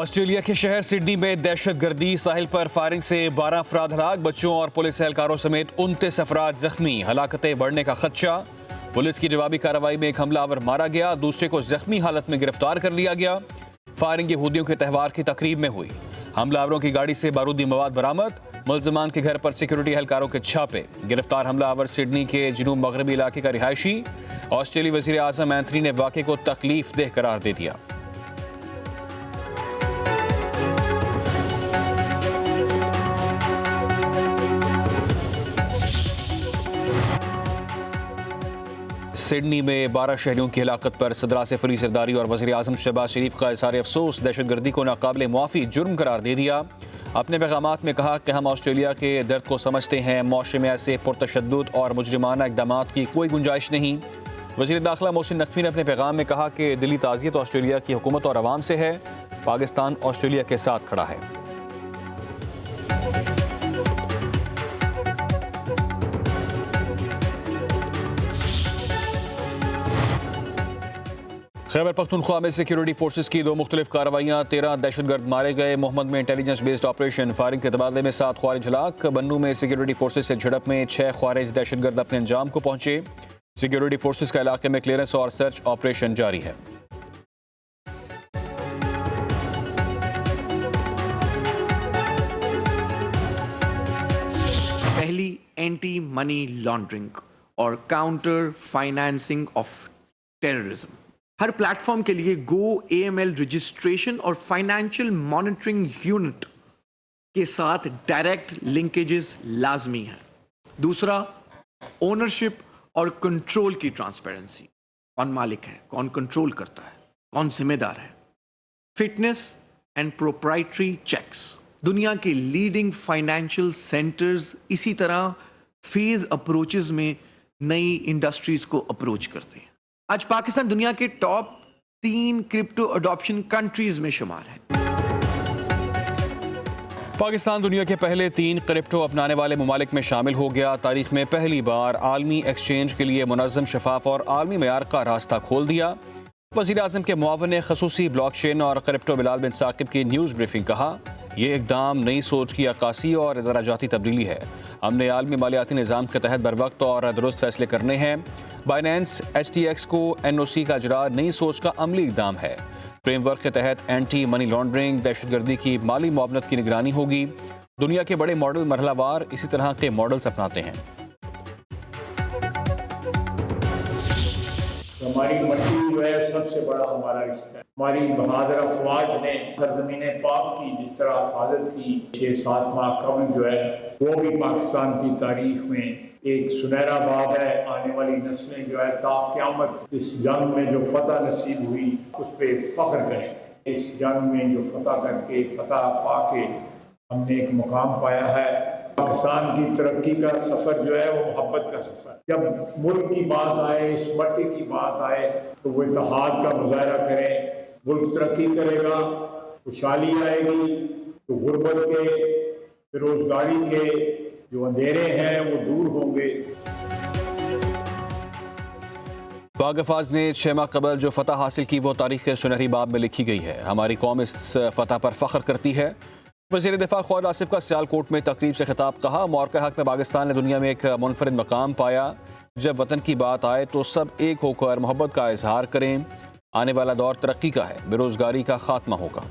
Australia के शहर Sydney में दहशतगर्दी, साहिल पर फायरिंग से 12 अफराद हलाक, बच्चों और पुलिस एहलकारों समेत 29 अफराद जख्मी, हलाकतें बढ़ने का खदशा। पुलिस की जवाबी कार्रवाई में एक हमलावर मारा गया, दूसरे को जख्मी हालत में गिरफ्तार कर लिया गया। फायरिंग यहूदियों के त्यौहार की तकरीब में हुई। हमलावरों की गाड़ी से बारूदी मवाद बरामद, मुल्जिमान के घर पर सिक्योरिटी एहलकारों के छापे। गिरफ्तार हमलावर सिडनी के जनूब मगरबी इलाके का रिहायशी। ऑस्ट्रेलियाई वजीर आजम एंथनी ने वाक़े को तकलीफ देह करार दे दिया। सिडनी में 12 शहरियों की हलाकत पर सदर आसिफ अली जरदारी और वज़ीर आज़म शहबाज शरीफ का इज़हार अफसोस, दहशतगर्दी को नाकाबिले मुआफ़ी जुर्म करार दे दिया। अपने पैगामात में कहा कि हम ऑस्ट्रेलिया के दर्द को समझते हैं, मुआशरे में ऐसे पुरतशद्दुद और मुजरिमाना इक़दामात की कोई गुंजाइश नहीं। वज़ीर दाखिला मोहसिन नकवी ने अपने पैगाम में कहा कि दिली ताज़ियत ऑस्ट्रेलिया की हुकूमत और अवाम से है। पाकिस्तान ऑस्ट्रेलिया के साथ खड़ा है। खैबर पख्तूनख्वा में सिक्योरिटी फोर्सेस की 2 मुख्तलिफ कार्रवाइयाँ, 13 दहशतगर्द मारे गए। मोहम्मद में इंटेलिजेंस बेस्ड ऑपरेशन, फायरिंग के तबादले में 7 ख्वारिज हलाक। बन्नू में सिक्योरिटी फोर्सेस से झड़प में 6 ख्वारिज दहशतगर्द अपने अंजाम को पहुंचे। सिक्योरिटी फोर्सेस का इलाके में क्लियरेंस और सर्च ऑपरेशन जारी है। पहली एंटी मनी लॉन्ड्रिंग और counter financing of terrorism. Her platform के लिए गो AML रजिस्ट्रेशन और फाइनेंशियल मॉनिटरिंग यूनिट के साथ डायरेक्ट लिंकेजेस लाजमी है। दूसरा, ओनरशिप और कंट्रोल की ट्रांसपेरेंसी। कौन मालिक है, कौन कंट्रोल करता है, कौन जिम्मेदार है। Fitness and proprietary checks. दुनिया के लीडिंग फाइनेंशियल सेंटर्स इसी तरह फेज अप्रोचेस में नई इंडस्ट्रीज को अप्रोच करते हैं। आज पाकिस्तान दुनिया के टॉप 3 क्रिप्टो अडॉप्शन कंट्रीज में शुमार है। पाकिस्तान दुनिया के पहले 3 क्रिप्टो अपनाने वाले ममालिक में शामिल हो गया। तारीख में पहली बार आलमी एक्सचेंज के लिए मुनज़्ज़म, शफाफ और आलमी मयार का रास्ता खोल दिया। वज़ीर आज़म के मुआविन ख़ुसूसी ब्लॉकचेन और क्रिप्टो बिलाल बिन साकिब की न्यूज़ ब्रीफिंग, कहा यह इक़दाम नई सोच की अक्कासी और दराजाती तब्दीली है। हमने आलमी मालियाती निज़ाम के तहत बर वक्त और दुरुस्त फैसले करने हैं। बाइनेंस HTX को NOC का इजरा नई सोच का अमली इक़दाम है। फ्रेमवर्क के तहत एंटी मनी लॉन्ड्रिंग, दहशतगर्दी की माली मुआवनत की निगरानी होगी। दुनिया के बड़े मॉडल मरहलावार इसी तरह के मॉडल्स अपनाते हैं। हमारी मट्टी जो है सबसे बड़ा हमारा रिश्ता है। हमारी बहादुर अफवाज ने सरजमीन पाक की जिस तरह हिफाजत की 6-7 माह कबल जो है, वो भी पाकिस्तान की तारीख में एक सुनहरा बाब है। आने वाली नस्लें जो है ता क़यामत इस जंग में जो फतह नसीब हुई उस पर फ़ख्र करें। इस जंग में जो फतह करके फतह पाके हमने एक मुकाम पाया है। पाकिस्तान की तरक्की का सफ़र जो है वो मोहब्बत का सफ़र। जब मुल्क की बात आए, इस मट्टी की बात आए, तो वो इत्तेहाद का मुजाहरा करें। मुल्क तरक्की करेगा, खुशहाली आएगी, तो गुर्बत के, बेरोज़गारी के जो अंधेरे हैं वो दूर होंगे। पाक अफवाज ने 6 माह कबल जो फतह हासिल की वो तारीख़ के सुनहरी बाब में लिखी गई है। हमारी कौम इस फतह पर फ़ख्र करती है। वज़ीर दिफ़ा ख्वाजा आसिफ का सियालकोट में तकरीब से खिताब, कहा मौक़े हक़ में पाकिस्तान ने दुनिया में एक मुनफरिद मकाम पाया। जब वतन की बात आए तो सब एक होकर मोहब्बत का इजहार करें। आने वाला दौर तरक्की का है, बेरोज़गारी का खात्मा होगा।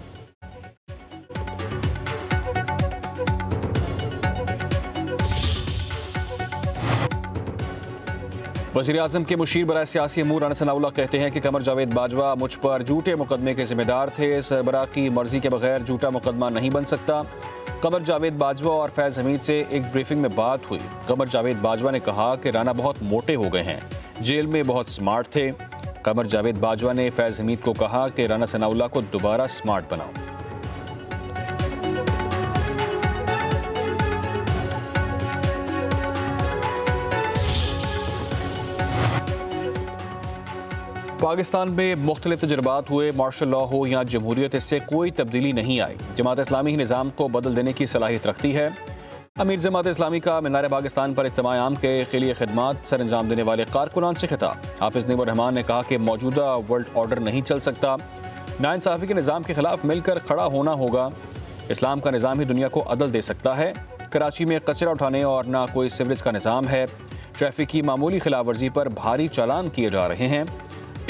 वज़ीर आज़म के मुशीर बराए सियासी अमूर राना सनाउल्लाह कहते हैं कि कमर जावेद बाजवा मुझ पर झूठे मुकदमे के जिम्मेदार थे। सरबराह की मर्जी के बगैर झूठा मुकदमा नहीं बन सकता। कमर जावेद बाजवा और फैज़ हमीद से एक ब्रीफिंग में बात हुई। कमर जावेद बाजवा ने कहा कि राना बहुत मोटे हो गए हैं, जेल में बहुत स्मार्ट थे। कमर जावेद बाजवा ने फैज़ हमीद को कहा कि राना सनाउल्लाह को दोबारा स्मार्ट बनाओ। पाकिस्तान में मुख्तलिफ तजर्बात हुए, मार्शल लॉ हो या जमहूरियत, इससे कोई तब्दीली नहीं आई। जमात इस्लामी ही निज़ाम को बदल देने की सलाहियत रखती है। अमीर जमात इस्लामी का मीनार पाकिस्तान पर इज्तिमा आम के लिए खिदमात सर अंजाम देने वाले कारकुनान से खिताब। हाफिज नईमुर रहमान ने कहा कि मौजूदा वर्ल्ड ऑर्डर नहीं चल सकता। नाइंसाफी के निज़ाम के खिलाफ मिलकर खड़ा होना होगा। इस्लाम का निज़ाम ही दुनिया को अदल दे सकता है। कराची में कचरा उठाने और ना कोई सीवरेज का निज़ाम है। ट्रैफिक की मामूली खिलाफ वर्जी पर भारी चालान किए जा रहे हैं।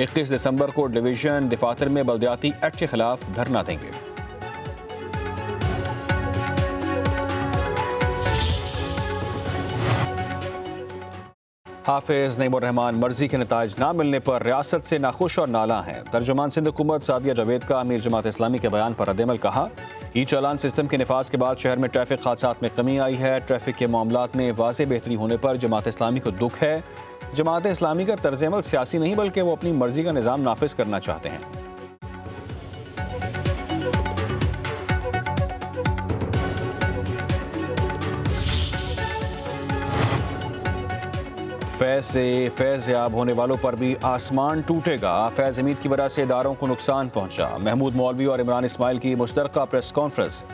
21 दिसंबर को डिवीजन दफातर में बल्दियाती एक्ट के खिलाफ धरना देंगे। हाफिज नईमुर्रहमान मर्जी के नताइज ना मिलने पर रियासत से नाखुश और नाला हैं। तर्जुमान सिंध हुकूमत सादिया जावेद का अमीर जमात इस्लामी के बयान पर रद्द-ए-अमल कहा, ई चालान सिस्टम के निफाज के बाद शहर में ट्रैफिक हादसात में कमी आई है। ट्रैफिक के मामलात में वाज़ेह बेहतरी होने पर जमात इस्लामी को दुख है। जमात इस्लामी का तर्ज-ए-अमल सियासी नहीं बल्कि वो अपनी मर्जी का निज़ाम नाफिज करना चाहते हैं। फैज़ से फैज़याब होने वालों पर भी आसमान टूटेगा। फैज़ हमीद की वजह से इदारों को नुकसान पहुंचा। महमूद मौलवी और इमरान इस्माइल की मुश्तरका प्रेस कॉन्फ्रेंस।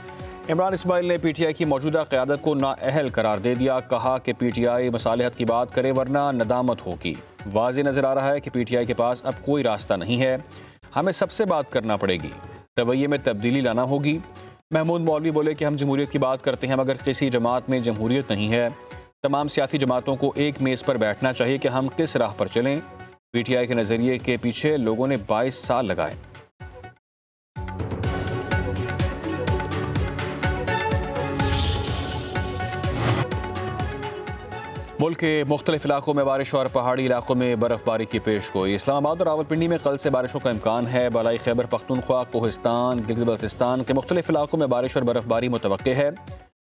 इमरान इस्माइल ने पीटीआई की मौजूदा क़यादत को नाअहल करार दे दिया। कहा कि पीटीआई मसालिहत की बात करे वरना नदामत होगी। वाज़ेह नज़र आ रहा है कि पीटीआई के पास अब कोई रास्ता नहीं है। हमें सबसे बात करना पड़ेगी, रवैये में तब्दीली लाना होगी। महमूद मौलवी बोले कि हम जमहूरियत की बात करते हैं मगर किसी जमात में जमहूरियत नहीं है। तमाम सियासी जमातों को एक मेज़ पर बैठना चाहिए कि हम किस राह पर चलें। पीटीआई के नज़रिए के पीछे लोगों ने 22 साल लगाए। मुल्क के मुख्तलिफ इलाकों में बारिश और पहाड़ी इलाकों में बर्फबारी की पेशगोई। इस्लामाबाद और रावलपिंडी में कल से बारिशों का इम्कान है। बलाई खैबर पख्तूनख्वा, कोहिस्तान, गिलगित बल्तिस्तान के मुख्तलिफ इलाकों में बारिश और बर्फबारी मुतवक्के है।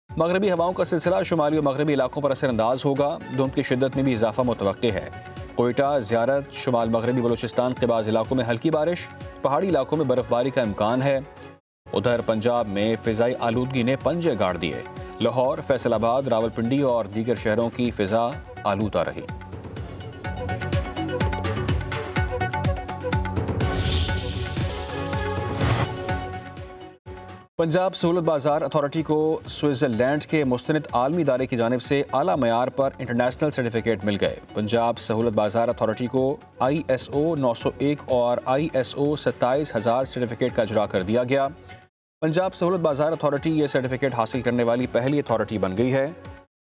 मगरबी हवाओं का सिलसिला शुमाली और मगरबी इलाकों पर असरअंदाज होगा। धुंध की शिद्दत में भी इजाफा मुतवक्के है। कोयटा, ज़ियारत, शुमाल मगरबी बलूचिस्तान के बाज़ इलाकों में हल्की बारिश, पहाड़ी इलाकों में बर्फबारी का इम्कान है। उधर पंजाब में फ़िज़ाई आलूदगी ने पंजे गाड़ दिए। लाहौर, फैसलाबाद, रावलपिंडी और दीगर शहरों की फ़िज़ा आलूदा रही। पंजाब सहूलत बाजार अथॉरिटी को स्विट्ज़रलैंड के मुस्तनद आलमी इदारे की जानिब से आला मयार पर इंटरनेशनल सर्टिफिकेट मिल गए। पंजाब सहूलत बाजार अथॉरिटी को ISO 901 और ISO 27000 सर्टिफिकेट का इजरा कर दिया गया। पंजाब सहूलत बाजार अथॉरिटी ये सर्टिफिकेट हासिल करने वाली पहली अथॉरिटी बन गई है।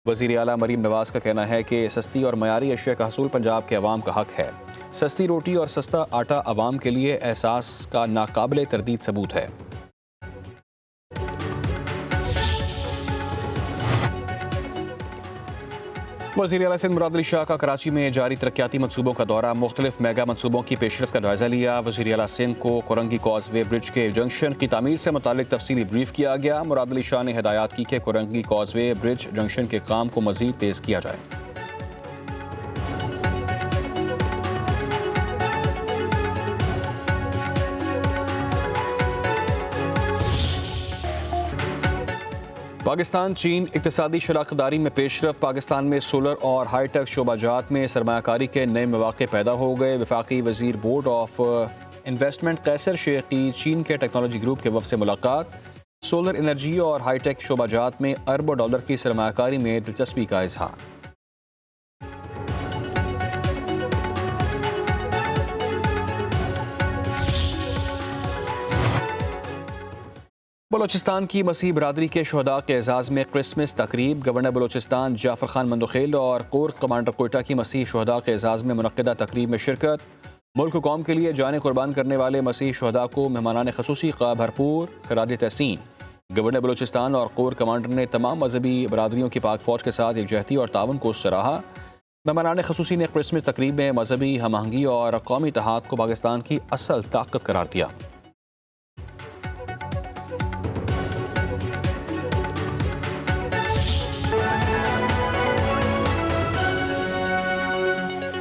वज़ीर आला मरीम नवाज़ का कहना है कि सस्ती और मयारी अशिया का हसूल पंजाब के अवाम का हक है। सस्ती रोटी और सस्ता आटा अवाम के लिए एहसास का नाकाबिले तरदीद सबूत है। वज़ीर आला सिंध मुराद अली शाह का कराची में जारी तरक्याती मनसूबों का दौरा। मुख्तलिफ मेगा मनसूबों की पेशरफ का जायजा लिया। वज़ीर आला सिंध को कोरंगी कॉजवे ब्रिज के जंक्शन की तामीर से मुतालिक तफसीली ब्रीफ किया गया। मुराद अली शाह ने हिदायत की कि कोरंगी कॉजवे ब्रिज जंक्शन के काम को मज़ीद तेज़ किया जाए। पाकिस्तान चीन इक़्तिसादी शराकतदारी में पेशरफ। पाकिस्तान में सोलर और हाईटेक शोबाजात में सरमायाकारी के नए मौक़े पैदा हो गए। वफाकी वज़ीर बोर्ड ऑफ इन्वेस्टमेंट कैसर शेख की चीन के टेक्नोलॉजी ग्रुप के वफ़द से मुलाकात। सोलर एनर्जी और हाईटेक शोबाजात में अरबों डॉलर की सरमायाकारी में दिलचस्पी का इजहार। बलोचिस्तान की मसीह बरादरी के शहदा के एजाज़ में क्रिसमस तकरीब। गवर्नर बलोचिस्तान जाफर खान मंदोखेल और कोर कमांडर कोयटा की मसीह शहदा के एजाज़ में मुनक्किदा तकरीब में शिरकत। मुल्क कौम के लिए जाने कुर्बान करने वाले मसीह शहदा को मेहमानान ख़ुसूसी का भरपूर खराज तहसीन। गवर्नर बलोचिस्तान और कोर कमांडर ने तमाम मजहबी बरादरियों की पाक फ़ौज के साथ एकजहती और ताउन को सराहा। मेहमानान ख़ुसूसी ने क्रिसमस तकरीब में मजहबी हम आहंगी और कौमी इत्तेहाद को पाकिस्तान की असल ताकत करार दिया।